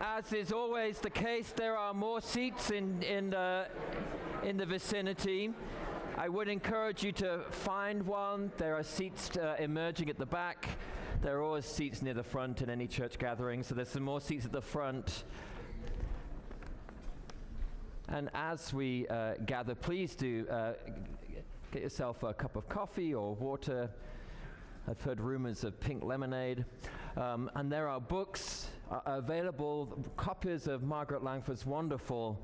As is always the case, there are more seats in the vicinity. I would encourage you to find one. There are seats emerging at the back. There are always seats near the front in any church gathering, so there's some more seats at the front. And as we gather, please do get yourself a cup of coffee or water. I've heard rumors of pink lemonade. And there are books available, copies of Margaret Langford's wonderful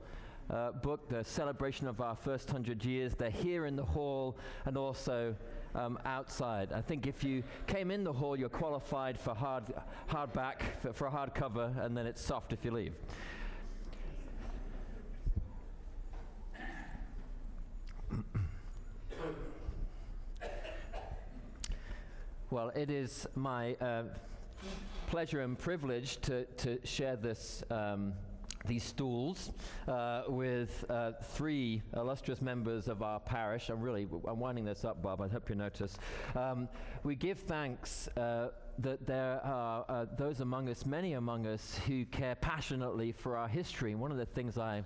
book, The Celebration of Our First 100 Years. They're here in the hall and also outside. I think if you came in the hall, you're qualified for hardback, for a hardcover, and then it's soft if you leave. Well, it is my pleasure and privilege to share these stools with three illustrious members of our parish. I'm winding this up, Bob. I hope you notice. We give thanks that there are those among us, many among us, who care passionately for our history. One of the things I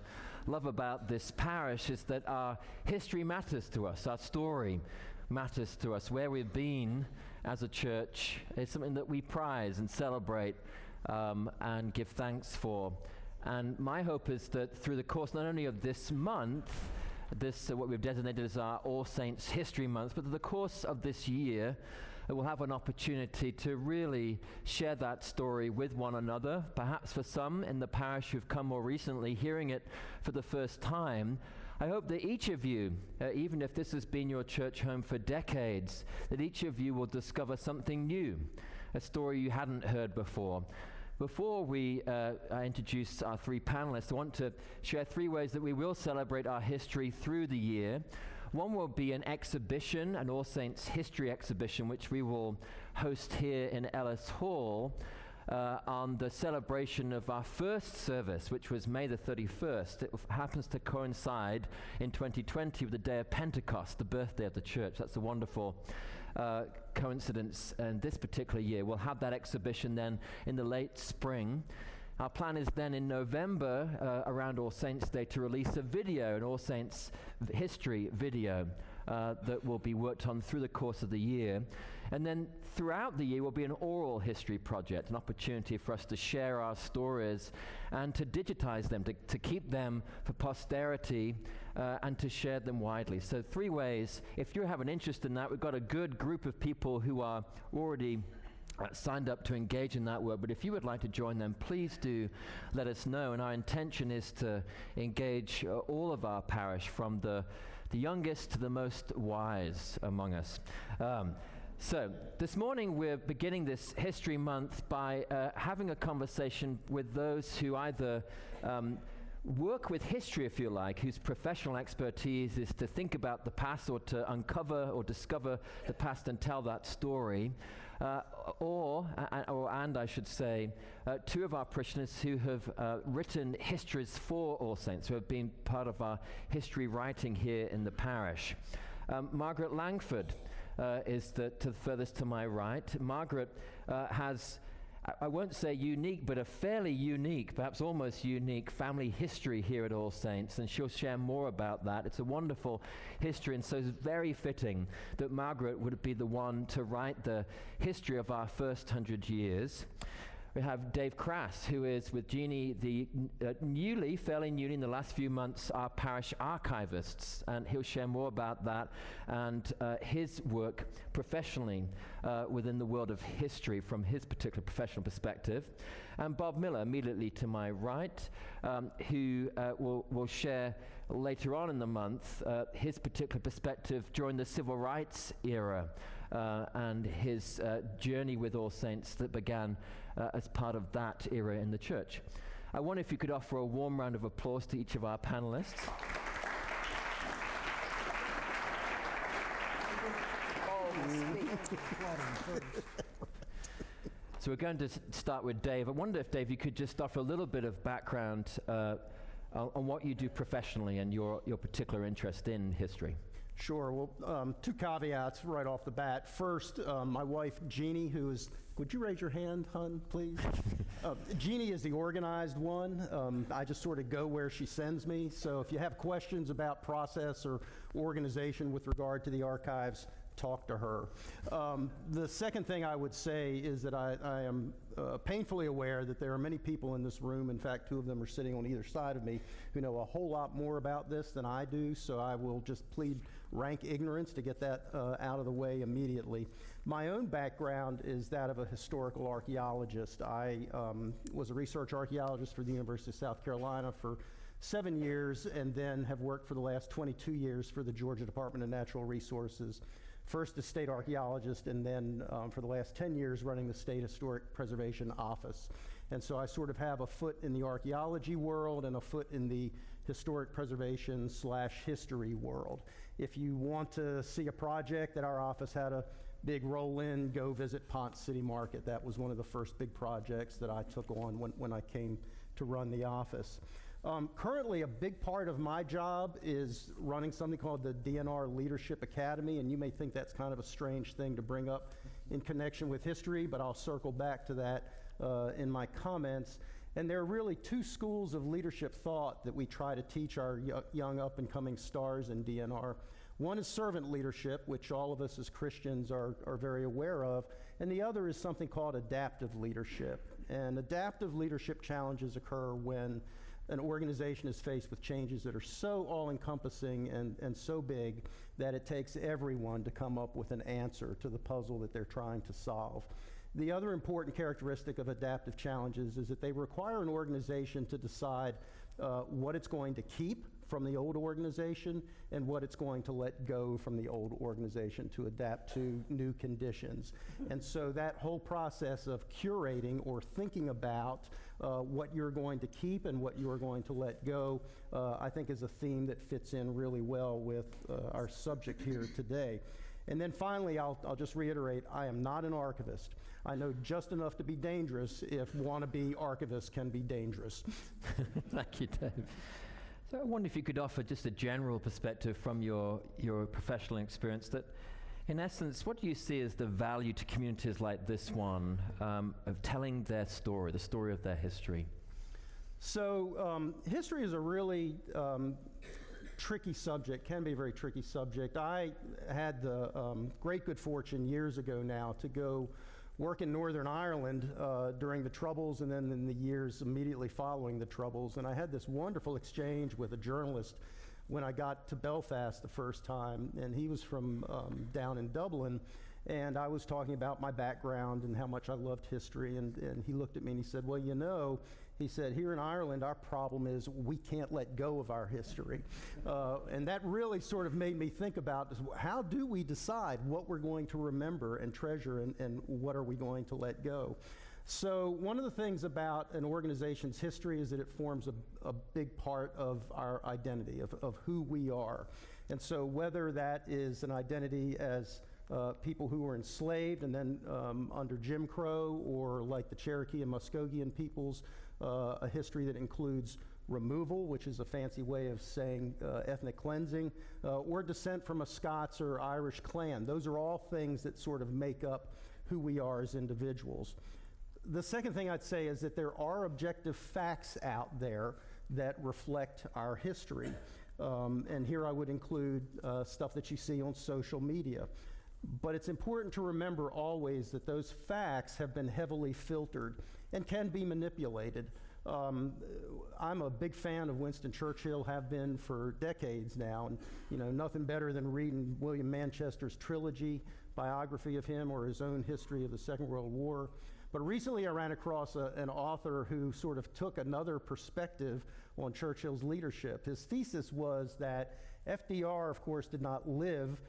love about this parish is that our history matters to us, our story matters to us. Where we've been as a church is something that we prize and celebrate and give thanks for. And my hope is that through the course not only of this month, what we've designated as our All Saints History Month, but through the course of this year, we'll have an opportunity to really share that story with one another. Perhaps for some in the parish who've come more recently, hearing it for the first time, I hope that each of you, even if this has been your church home for decades, that each of you will discover something new, a story you hadn't heard before. Before we introduce our three panelists, I want to share three ways that we will celebrate our history through the year. One will be an exhibition, an All Saints History exhibition, which we will host here in Ellis Hall on the celebration of our first service, which was May the 31st. It happens to coincide in 2020 with the day of Pentecost, the birthday of the church. That's a wonderful coincidence. And this particular year, we'll have that exhibition then in the late spring. Our plan is then in November, around All Saints Day, to release a video, an All Saints history video that will be worked on through the course of the year. And then throughout the year will be an oral history project, an opportunity for us to share our stories and to digitize them, to keep them for posterity and to share them widely. So three ways. If you have an interest in that, we've got a good group of people who are already signed up to engage in that work, but if you would like to join them, please do let us know. And our intention is to engage all of our parish, from the youngest to the most wise among us. So this morning we're beginning this History Month by having a conversation with those who either work with history, if you like, whose professional expertise is to think about the past or to uncover or discover the past and tell that story, and I should say, two of our parishioners who have written histories for All Saints, who have been part of our history writing here in the parish. Margaret Langford is to the furthest to my right. Margaret has, I won't say unique, but a fairly unique, perhaps almost unique family history here at All Saints, and she'll share more about that. It's a wonderful history, and so it's very fitting that Margaret would be the one to write the history of our first 100 years. We have Dave Crass, who is with Jeannie, the fairly newly in the last few months, our parish archivists, and he'll share more about that and his work professionally within the world of history from his particular professional perspective. And Bob Miller, immediately to my right, who will share later on in the month his particular perspective during the civil rights era and his journey with All Saints that began as part of that era in the church. I wonder if you could offer a warm round of applause to each of our panelists. So we're going to start with Dave. I wonder if, Dave, you could just offer a little bit of background on what you do professionally and your particular interest in history. Sure. Well, two caveats right off the bat. First, my wife, Jeannie, who is, would you raise your hand, hon, please? Jeannie is the organized one. I just sort of go where she sends me. So if you have questions about process or organization with regard to the archives, talk to her. The second thing I would say is that I am painfully aware that there are many people in this room, in fact, two of them are sitting on either side of me, who know a whole lot more about this than I do, so I will just plead rank ignorance to get that out of the way immediately. My own background is that of a historical archaeologist. I was a research archaeologist for the University of South Carolina for 7 years, and then have worked for the last 22 years for the Georgia Department of Natural Resources. First as state archaeologist, and then for the last 10 years running the State Historic Preservation Office. And so I sort of have a foot in the archaeology world and a foot in the historic preservation / history world. If you want to see a project that our office had a big role in, go visit Ponce City Market. That was one of the first big projects that I took on when I came to run the office. Currently, a big part of my job is running something called the DNR Leadership Academy, and you may think that's kind of a strange thing to bring up in connection with history, but I'll circle back to that in my comments. And there are really two schools of leadership thought that we try to teach our young up-and-coming stars in DNR. One is servant leadership, which all of us as Christians are very aware of, and the other is something called adaptive leadership. And adaptive leadership challenges occur when an organization is faced with changes that are so all-encompassing and so big that it takes everyone to come up with an answer to the puzzle that they're trying to solve. The other important characteristic of adaptive challenges is that they require an organization to decide what it's going to keep from the old organization and what it's going to let go from the old organization to adapt to new conditions. And so that whole process of curating or thinking about what you're going to keep and what you're going to let go, I think is a theme that fits in really well with our subject here today. And then finally, I'll just reiterate, I am not an archivist. I know just enough to be dangerous if wannabe archivists can be dangerous. Thank you, Dave. So I wonder if you could offer just a general perspective from your professional experience that, in essence, what do you see as the value to communities like this one of telling their story, the story of their history? So history is a really tricky subject, can be a very tricky subject. I had the great good fortune years ago now to go work in Northern Ireland during the Troubles and then in the years immediately following the Troubles. And I had this wonderful exchange with a journalist when I got to Belfast the first time, and he was from down in Dublin, and I was talking about my background and how much I loved history, and he looked at me and he said, well, you know, he said, here in Ireland, our problem is we can't let go of our history. And that really sort of made me think about how do we decide what we're going to remember and treasure and what are we going to let go? So one of the things about an organization's history is that it forms a big part of our identity, of who we are. And so whether that is an identity as people who were enslaved and then under Jim Crow, or like the Cherokee and Muskogean peoples, a history that includes removal, which is a fancy way of saying ethnic cleansing, or descent from a Scots or Irish clan. Those are all things that sort of make up who we are as individuals. The second thing I'd say is that there are objective facts out there that reflect our history. And here I would include stuff that you see on social media. But it's important to remember always that those facts have been heavily filtered and can be manipulated. I'm a big fan of Winston Churchill, have been for decades now, and you know, nothing better than reading William Manchester's trilogy biography of him or his own history of the Second World War. But recently I ran across an author who sort of took another perspective on Churchill's leadership. His thesis was that FDR, of course, did not live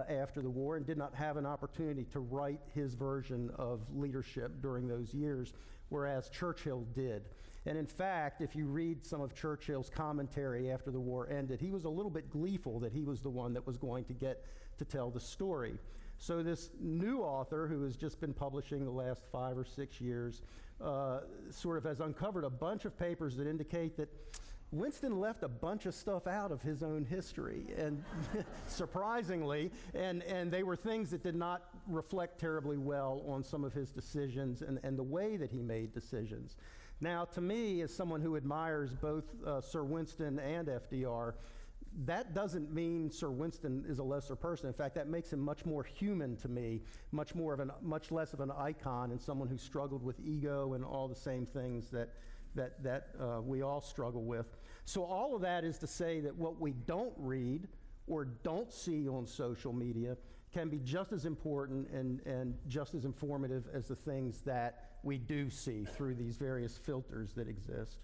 after the war and did not have an opportunity to write his version of leadership during those years, whereas Churchill did. And in fact, if you read some of Churchill's commentary after the war ended, he was a little bit gleeful that he was the one that was going to get to tell the story. So this new author, who has just been publishing the last 5 or 6 years, sort of has uncovered a bunch of papers that indicate that Winston left a bunch of stuff out of his own history, and surprisingly, and they were things that did not reflect terribly well on some of his decisions and the way that he made decisions. Now, to me, as someone who admires both Sir Winston and FDR, that doesn't mean Sir Winston is a lesser person. In fact, that makes him much more human to me, much less of an icon and someone who struggled with ego and all the same things that we all struggle with. So all of that is to say that what we don't read or don't see on social media can be just as important and just as informative as the things that we do see through these various filters that exist.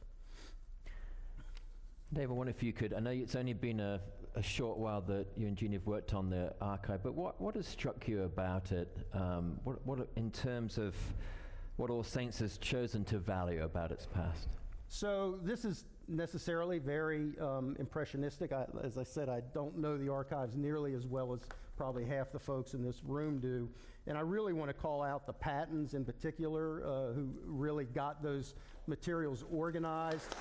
Dave, I wonder if you could, I know it's only been a short while that you and Jeannie have worked on the archive, but what has struck you about it, what in terms of what All Saints has chosen to value about its past? So this is necessarily very impressionistic. As I said, I don't know the archives nearly as well as probably half the folks in this room do. And I really want to call out the Pattons in particular, who really got those materials organized.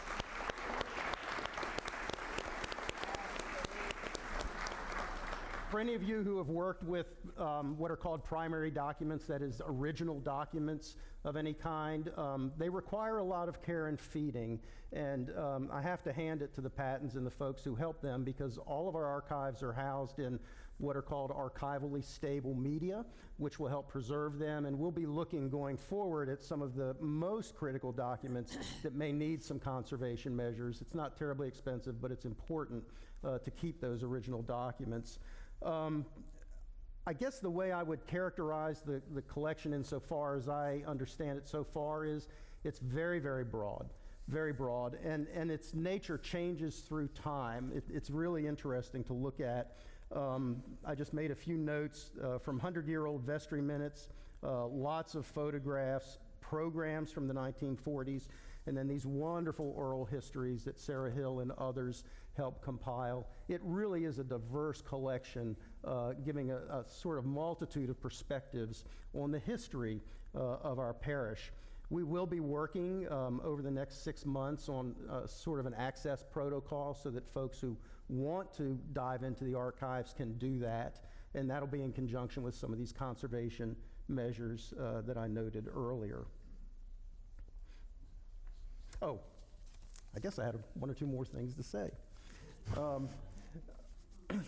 For any of you who have worked with what are called primary documents, that is original documents of any kind, they require a lot of care and feeding. And I have to hand it to the Pattons and the folks who help them, because all of our archives are housed in what are called archivally stable media, which will help preserve them. And we'll be looking going forward at some of the most critical documents that may need some conservation measures. It's not terribly expensive, but it's important to keep those original documents. I guess the way I would characterize the collection insofar as I understand it so far is it's very, very broad, and its nature changes through time. It's really interesting to look at. I just made a few notes from 100-year-old vestry minutes, lots of photographs, programs from the 1940s, and then these wonderful oral histories that Sarah Hill and others helped compile. It really is a diverse collection, giving a sort of multitude of perspectives on the history of our parish. We will be working over the next 6 months on sort of an access protocol so that folks who want to dive into the archives can do that, and that'll be in conjunction with some of these conservation measures that I noted earlier. Oh, I guess I had one or two more things to say.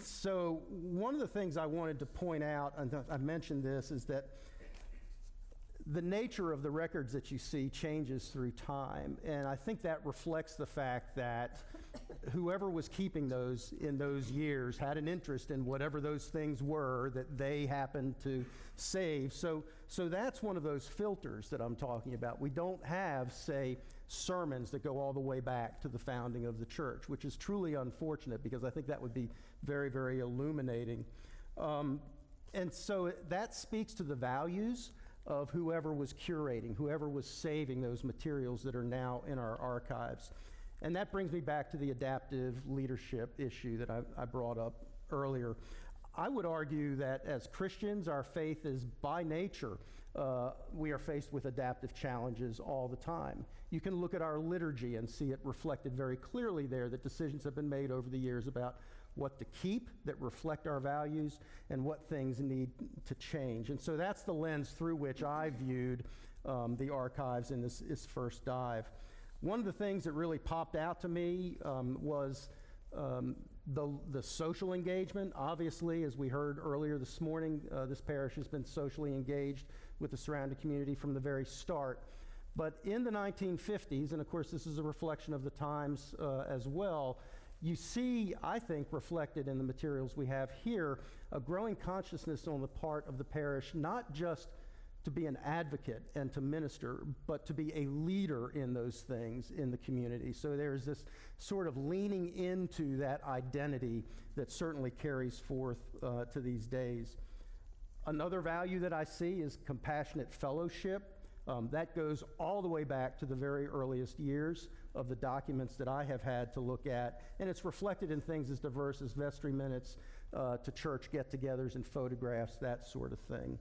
So one of the things I wanted to point out, and I mentioned this, is that the nature of the records that you see changes through time, and I think that reflects the fact that whoever was keeping those in those years had an interest in whatever those things were that they happened to save. So that's one of those filters that I'm talking about. We don't have, say, sermons that go all the way back to the founding of the church, which is truly unfortunate because I think that would be very, very illuminating. And so that speaks to the values of whoever was curating, whoever was saving those materials that are now in our archives. And that brings me back to the adaptive leadership issue that I brought up earlier. I would argue that as Christians, our faith is by nature, we are faced with adaptive challenges all the time. You can look at our liturgy and see it reflected very clearly there that decisions have been made over the years about what to keep that reflect our values and what things need to change. And so that's the lens through which I viewed the archives in this first dive. One of the things that really popped out to me was the social engagement. Obviously, as we heard earlier this morning, this parish has been socially engaged with the surrounding community from the very start. But in the 1950s, and of course this is a reflection of the times as well, you see, I think, reflected in the materials we have here, a growing consciousness on the part of the parish, not just to be an advocate and to minister, but to be a leader in those things in the community. So there's this sort of leaning into that identity that certainly carries forth to these days. Another value that I see is compassionate fellowship. That goes all the way back to the very earliest years of the documents that I have had to look at, and it's reflected in things as diverse as vestry minutes to church get-togethers and photographs, that sort of thing.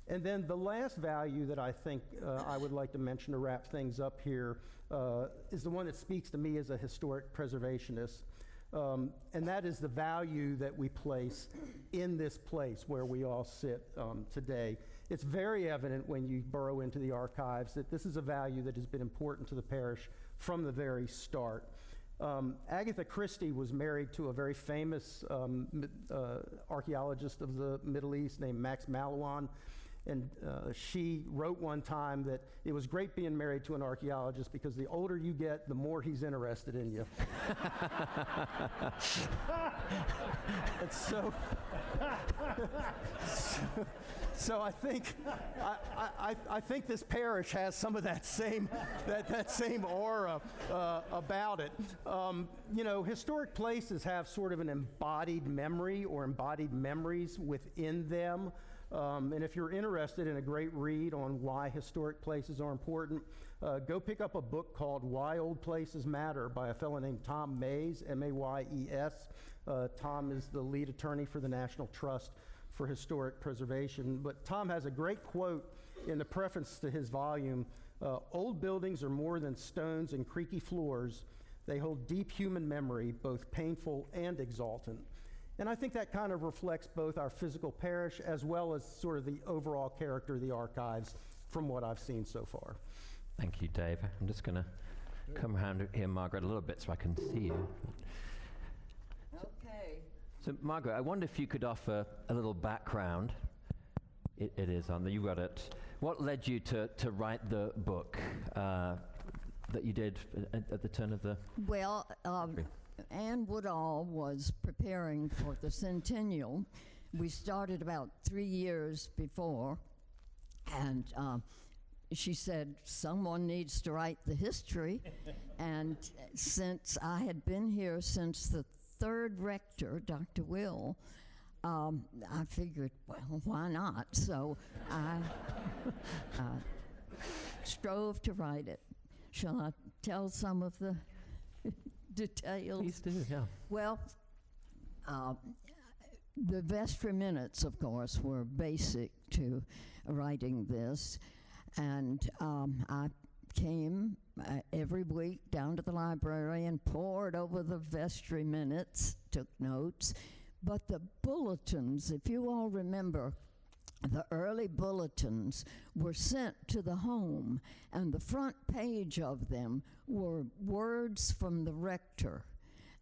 And then the last value that I think I would like to mention to wrap things up here is the one that speaks to me as a historic preservationist. And that is the value that we place in this place where we all sit today. It's very evident when you burrow into the archives that this is a value that has been important to the parish from the very start. Agatha Christie was married to a very famous archaeologist of the Middle East named Max Malouin. And she wrote one time that it was great being married to an archaeologist because the older you get, the more he's interested in you. And so I think I think this parish has some of that same that same aura about it. You know, historic places have sort of an embodied memory or embodied memories within them. And if you're interested in a great read on why historic places are important, go pick up a book called Why Old Places Matter by a fellow named Tom Mays, M-A-Y-E-S. Tom is the lead attorney for the National Trust for Historic Preservation. But Tom has a great quote in the preface to his volume, "Old buildings are more than stones and creaky floors. They hold deep human memory, both painful and exultant." And I think that kind of reflects both our physical parish as well as sort of the overall character of the archives from what I've seen so far. Thank you, Dave. I'm just going to come around here, Margaret, a little bit so I can see you. Okay. So, Margaret, I wonder if you could offer a little background. It is on there. You got it. What led you to write the book that you did at the turn of the... Well, Ann Woodall was preparing for the centennial. We started about 3 years before, and she said, someone needs to write the history. And since I had been here since the third rector, Dr. Will, I figured, well, why not? So I strove to write it. Shall I tell some of the details? Please do, yeah. Well, the vestry minutes, of course, were basic to writing this. And I came every week down to the library and pored over the vestry minutes, took notes. But the bulletins, if you all remember, the early bulletins were sent to the home, and the front page of them were words from the rector.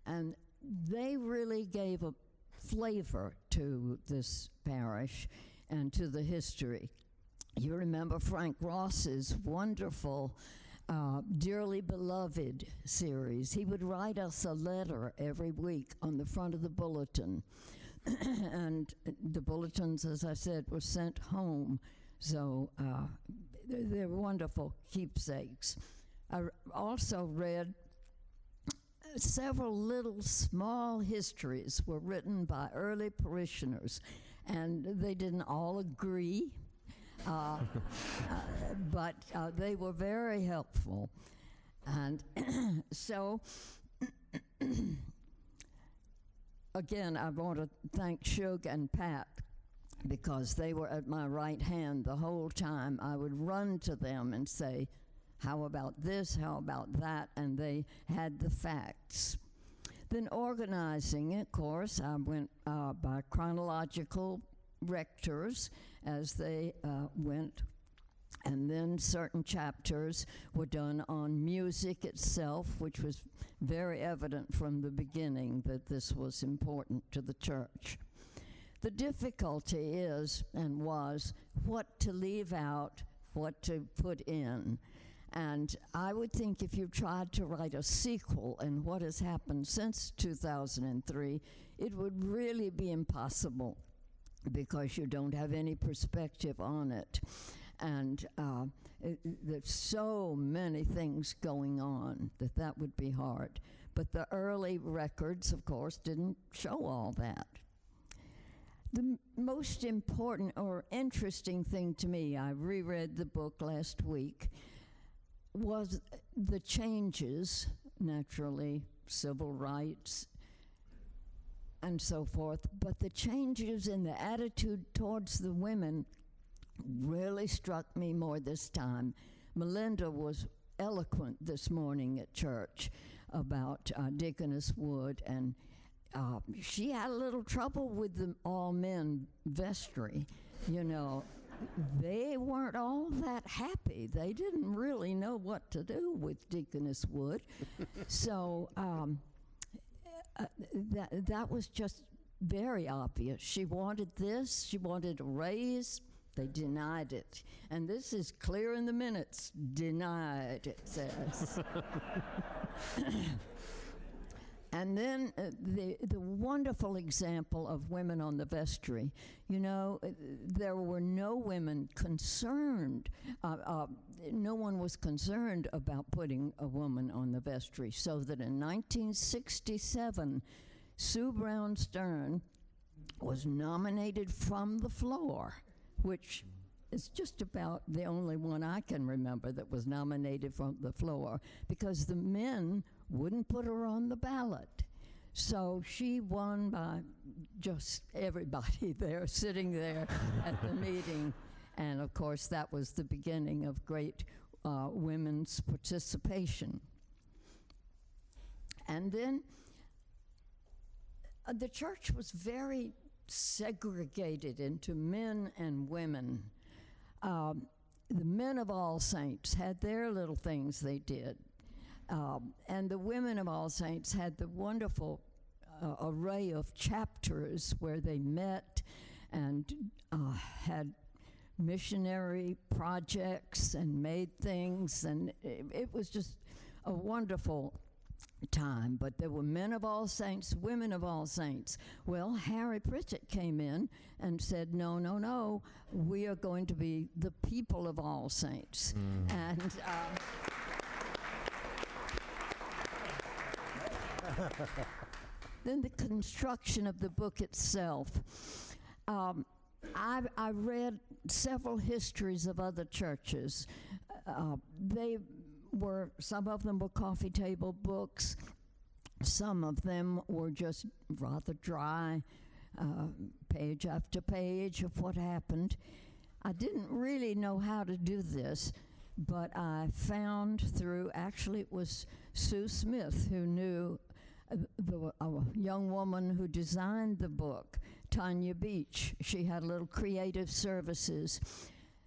And they really gave a flavor to this parish and to the history. You remember Frank Ross's wonderful Dearly Beloved series. He would write us a letter every week on the front of the bulletin. And the bulletins, as I said, were sent home. So they're wonderful keepsakes. I also read several little small histories were written by early parishioners, and they didn't all agree, but they were very helpful. And so, again, I want to thank Shug and Pat, because they were at my right hand the whole time. I would run to them and say, how about this, how about that, and they had the facts. Then organizing, of course, I went by chronological rectors as they went, and then certain chapters were done on music itself, which was very evident from the beginning that this was important to the church. The difficulty is, and was, what to leave out, what to put in. And I would think if you tried to write a sequel and what has happened since 2003, it would really be impossible because you don't have any perspective on it. And there's so many things going on that would be hard. But the early records, of course, didn't show all that. The most important or interesting thing to me, I reread the book last week, was the changes, naturally, civil rights and so forth, but the changes in the attitude towards the women really struck me more this time. Melinda was eloquent this morning at church about Deaconess Wood, and she had a little trouble with the all-men vestry. You know, they weren't all that happy. They didn't really know what to do with Deaconess Wood. So that was just very obvious. She wanted this, she wanted a raise, they denied it. And this is clear in the minutes, denied, it says. And then the wonderful example of women on the vestry. You know, there were no women concerned. No one was concerned about putting a woman on the vestry. So that in 1967, Sue Brown Stern was nominated from the floor, which is just about the only one I can remember that was nominated from the floor, because the men wouldn't put her on the ballot. So she won by just everybody there, sitting there at the meeting. And of course, that was the beginning of great women's participation. And then the church was very segregated into men and women. The men of All Saints had their little things they did. And the women of All Saints had the wonderful array of chapters where they met and had missionary projects and made things, and it was just a wonderful time. But there were men of All Saints, women of All Saints. Well, Harry Pritchett came in and said, no, no, no, we are going to be the people of All Saints. And then the construction of the book itself. I read several histories of other churches. Some of them were coffee table books. Some of them were just rather dry, page after page of what happened. I didn't really know how to do this, but I found actually it was Sue Smith who knew a young woman who designed the book, Tanya Beach. She had little creative services,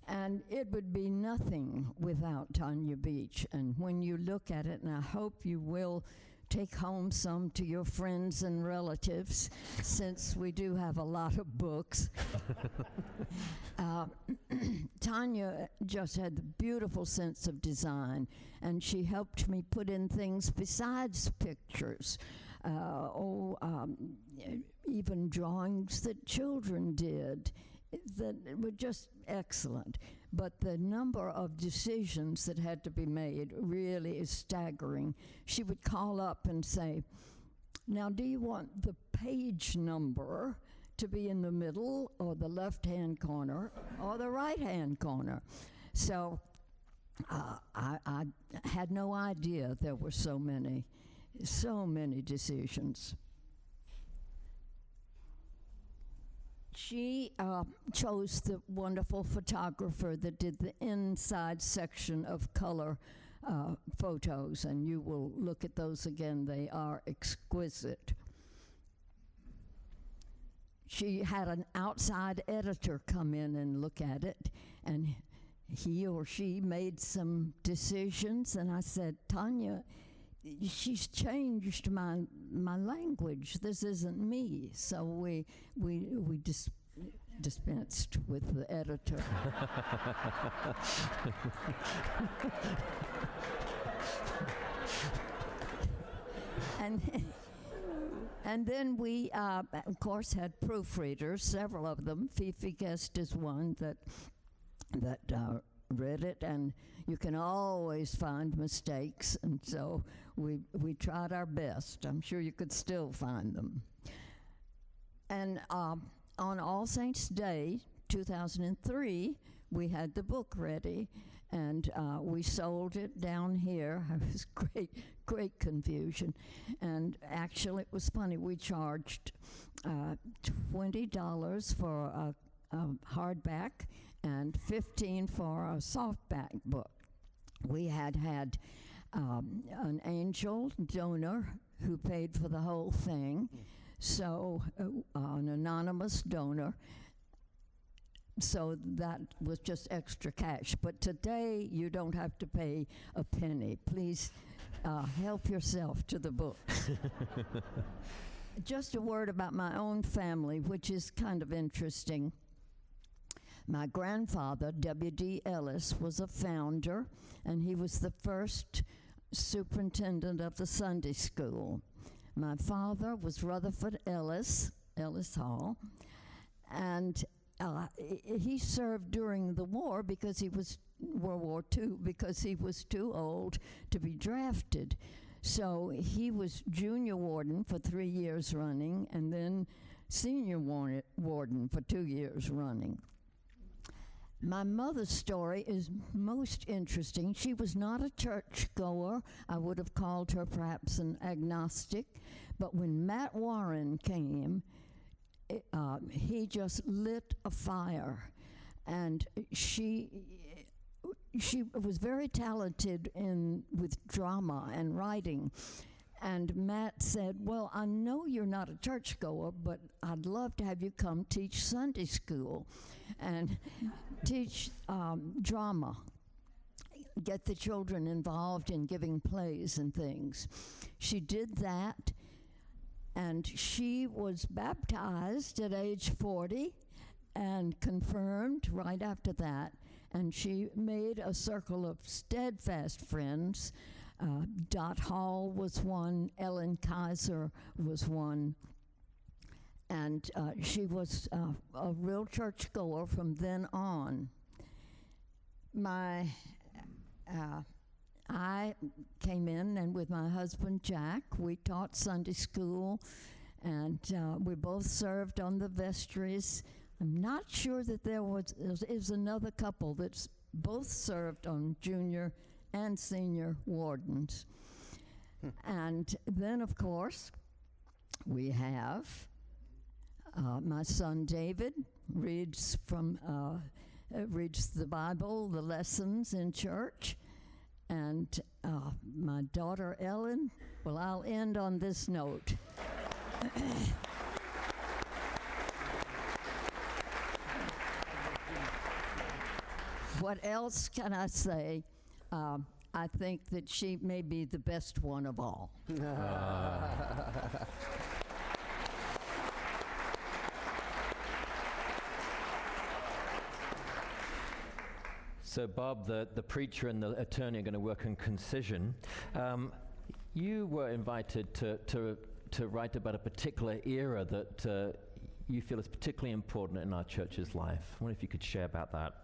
and it would be nothing without Tanya Beach. And when you look at it, and I hope you will take home some to your friends and relatives, since we do have a lot of books. Tanya just had the beautiful sense of design, and she helped me put in things besides pictures. Even drawings that children did that were just excellent. But the number of decisions that had to be made really is staggering. She would call up and say, now, do you want the page number to be in the middle, or the left-hand corner, or the right-hand corner? So I had no idea there were so many decisions. She chose the wonderful photographer that did the inside section of color photos, and you will look at those again. They are exquisite. She had an outside editor come in and look at it, and he or she made some decisions, and I said, Tanya, she's changed my language. This isn't me. So we dispensed with the editor. And then we, of course, had proofreaders, several of them. Fifi Guest is one that read it, and you can always find mistakes, and so we tried our best. I'm sure you could still find them. And on All Saints' Day, 2003, we had the book ready, and we sold it down here. It was great confusion. And actually, it was funny. We charged $20 for a hardback and 15 for a softback book. We had an angel donor who paid for the whole thing, so an anonymous donor. So that was just extra cash. But today, you don't have to pay a penny. Please help yourself to the book. Just a word about my own family, which is kind of interesting. My grandfather, W.D. Ellis, was a founder, and he was the first superintendent of the Sunday school. My father was Rutherford Ellis, Ellis Hall, and he served during the war because he was World War II, because he was too old to be drafted. So he was junior warden for 3 years running, and then senior warden for 2 years running. My mother's story is most interesting. She was not a churchgoer. I would have called her perhaps an agnostic. But when Matt Warren came, he just lit a fire. And she was very talented with drama and writing. And Matt said, well, I know you're not a churchgoer, but I'd love to have you come teach Sunday school and teach drama, get the children involved in giving plays and things. She did that, and she was baptized at age 40 and confirmed right after that. And she made a circle of steadfast friends. Dot Hall was one, Ellen Kaiser was one, and she was a real churchgoer from then on. I came in, and with my husband Jack, we taught Sunday school, and we both served on the vestries. I'm not sure that there is another couple that's both served on junior and senior wardens. And then, of course, we have my son David reads the Bible, the lessons in church, and my daughter Ellen. Well, I'll end on this note. What else can I say? I think that she may be the best one of all. So Bob, the preacher and the attorney are going to work on concision. You were invited to write about a particular era that you feel is particularly important in our church's life. I wonder if you could share about that.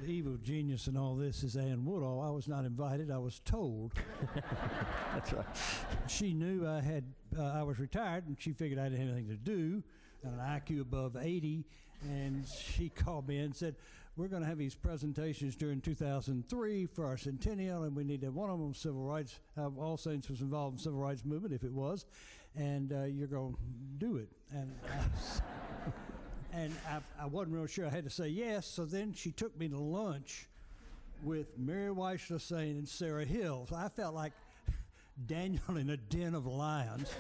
The evil genius in all this is Ann Woodall. I was not invited, I was told. That's right. She knew I was retired, and she figured I didn't have anything to do, and an IQ above 80, and she called me and said, we're going to have these presentations during 2003 for our centennial, and we need to have one of them on civil rights. All Saints was involved in the civil rights movement, if it was, and you're going to do it. And I wasn't real sure I had to say yes, so then she took me to lunch with Mary Weishler Saint and Sarah Hill. So I felt like Daniel in a den of lions.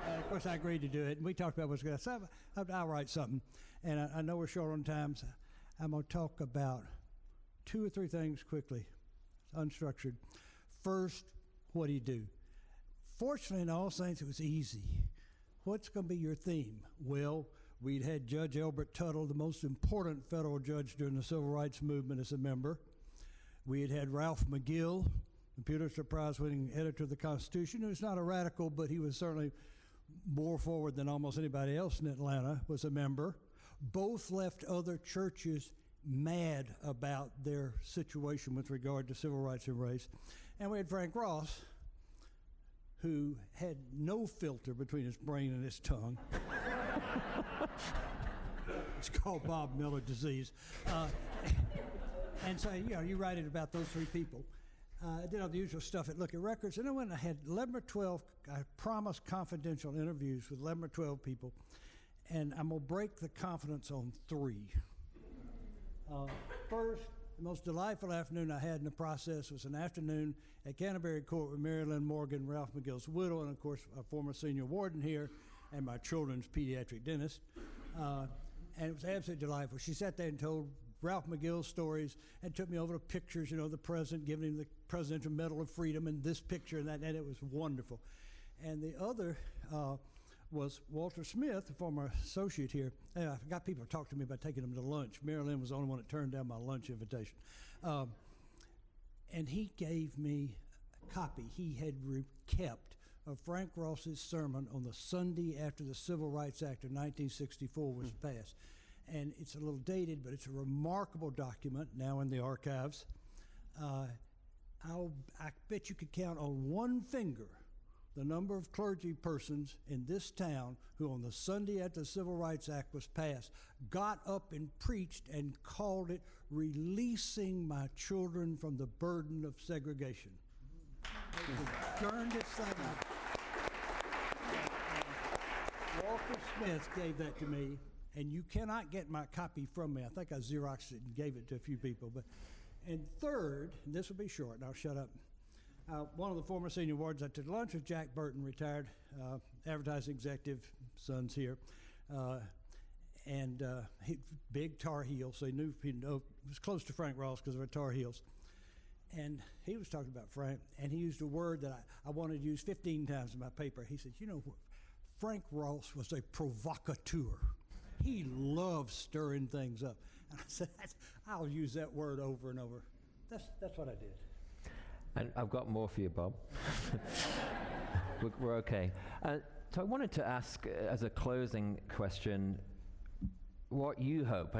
And of course, I agreed to do it, and we talked about what's going to happen. I'll write something. And I know we're short on time, so I'm going to talk about 2 or 3 things quickly, unstructured. First, what do you do? Fortunately, in All Saints, it was easy. What's going to be your theme? Well, we'd had Judge Elbert Tuttle, the most important federal judge during the Civil Rights Movement, as a member. We had Ralph McGill, the Pulitzer Prize-winning editor of the Constitution, who's not a radical, but he was certainly more forward than almost anybody else in Atlanta, was a member. Both left other churches mad about their situation with regard to civil rights and race. And we had Frank Ross, who had no filter between his brain and his tongue. It's called Bob Miller disease. And so, you write it about those 3 people. I did all the usual stuff at Look at Records, and then when I had 11 or 12, I promised confidential interviews with 11 or 12 people, and I'm going to break the confidence on 3. First, the most delightful afternoon I had in the process was an afternoon at Canterbury Court with Mary Lynn Morgan, Ralph McGill's widow, and of course a former senior warden here, and my children's pediatric dentist. And it was absolutely delightful. She sat there and told Ralph McGill's stories and took me over to pictures, you know, the president giving him the Presidential Medal of Freedom and this picture and that, and it was wonderful. And the other was Walter Smith, the former associate here. And I got people to talk to me about taking him to lunch. Mary Lynn was the only one that turned down my lunch invitation. And he gave me a copy he had kept of Frank Ross's sermon on the Sunday after the Civil Rights Act of 1964 was passed. And it's a little dated, but it's a remarkable document now in the archives. I bet you could count on one finger the number of clergy persons in this town who on the Sunday after the Civil Rights Act was passed got up and preached and called it Releasing My Children from the Burden of Segregation. They turned this thing up. Walter Smith gave that to me, and you cannot get my copy from me. I think I Xeroxed it and gave it to a few people. And third, and this will be short, and I'll shut up. One of the former senior wardens I took lunch with, Jack Burton, retired advertising executive, son's here, and big Tar Heel, so he was close to Frank Ross because of our Tar Heels. And he was talking about Frank, and he used a word that I wanted to use 15 times in my paper. He said, you know what, Frank Ross was a provocateur. He loved stirring things up. And I said, I'll use that word over and over. That's what I did. And I've got more for you, Bob. We're okay. So I wanted to ask, as a closing question, what you hope,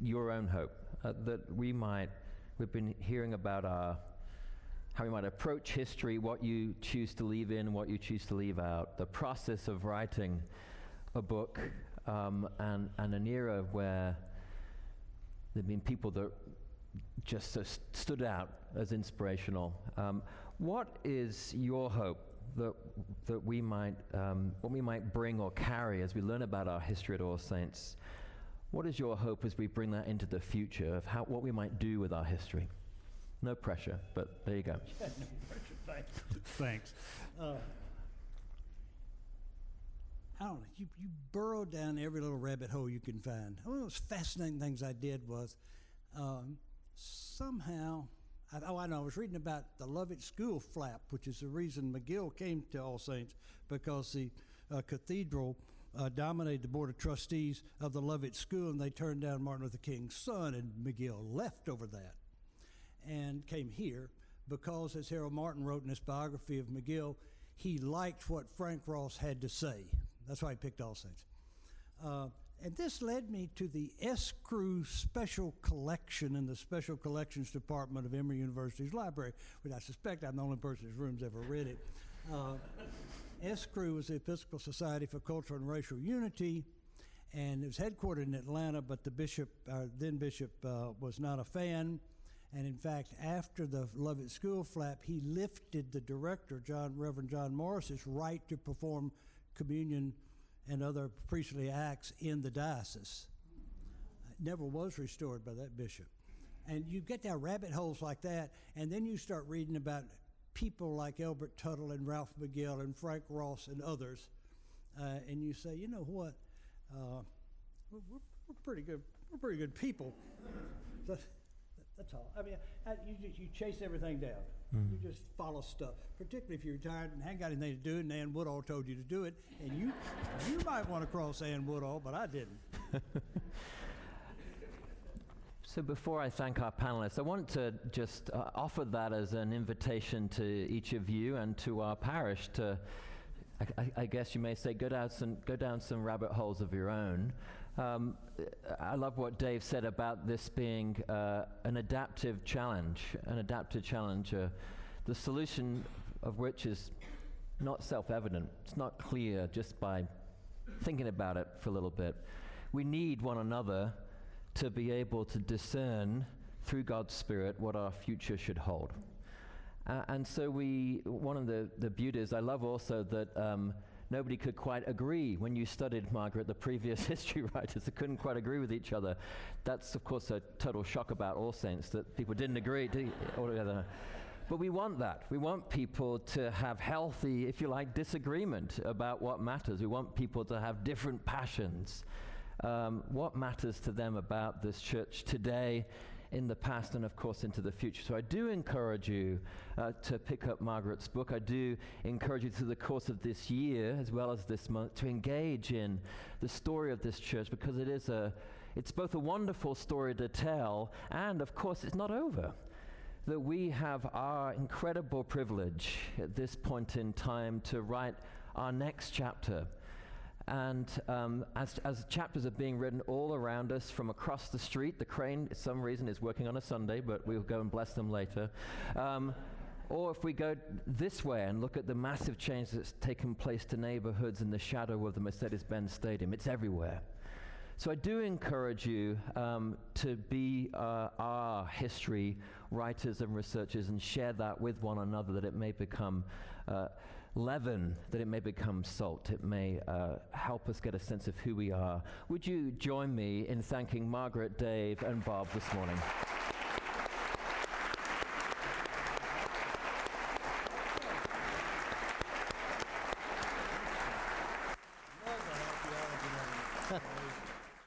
your own hope, that we've been hearing about how we might approach history, what you choose to leave in, what you choose to leave out, the process of writing a book, and an era where there have been people that just stood out as inspirational. What is your hope that we might, what we might bring or carry as we learn about our history at All Saints? What is your hope as we bring that into the future of what we might do with our history? No pressure, but there you go. No pressure, thanks. I don't know, you burrow down every little rabbit hole you can find. One of those fascinating things I did was somehow, I was reading about the Lovett School flap, which is the reason McGill came to All Saints, because the cathedral dominated the Board of Trustees of the Lovett School, and they turned down Martin Luther King's son, and McGill left over that and came here because, as Harold Martin wrote in his biography of McGill, he liked what Frank Ross had to say. That's why he picked All Saints. And this led me to the Escrew Special Collection in the Special Collections Department of Emory University's library, which I suspect I'm the only person in this room who's ever read it. Escrew was the Episcopal Society for Cultural and Racial Unity, and it was headquartered in Atlanta, but the bishop, then bishop, was not a fan. And in fact, after the Lovett School flap, he lifted the director, Reverend John Morris's, right to perform communion and other priestly acts in the diocese. It never was restored by that bishop. And you get down rabbit holes like that, and then you start reading about people like Elbert Tuttle and Ralph McGill and Frank Ross and others, and you say, you know what, we're pretty good. We're pretty good people. That's all. I mean, you chase everything down. You just follow stuff, particularly if you're retired and haven't got anything to do, and Ann Woodall told you to do it, and you might want to cross Ann Woodall, but I didn't. So before I thank our panelists, I want to just offer that as an invitation to each of you and to our parish to, I guess you may say, go down some rabbit holes of your own. I love what Dave said about this being an adaptive challenge, the solution of which is not self-evident. It's not clear just by thinking about it for a little bit. We need one another to be able to discern through God's Spirit what our future should hold. And so one of the beauties, I love also that nobody could quite agree. When you studied, Margaret, the previous history writers, they couldn't quite agree with each other. That's, of course, a total shock about All Saints, that people didn't agree altogether. But we want that. We want people to have healthy, if you like, disagreement about what matters. We want people to have different passions. What matters to them about this church today, in the past, and of course into the future. So I do encourage you to pick up Margaret's book. I do encourage you through the course of this year, as well as this month, to engage in the story of this church, because it's both a wonderful story to tell, and of course it's not over. That we have our incredible privilege at this point in time to write our next chapter. And as chapters are being written all around us from across the street, the crane, for some reason, is working on a Sunday, but we'll go and bless them later. Or if we go this way and look at the massive change that's taken place to neighborhoods in the shadow of the Mercedes-Benz Stadium, it's everywhere. So I do encourage you to be our history writers and researchers and share that with one another, that it may become leaven, that it may become salt. It may help us get a sense of who we are. Would you join me in thanking Margaret, Dave, and Bob this morning?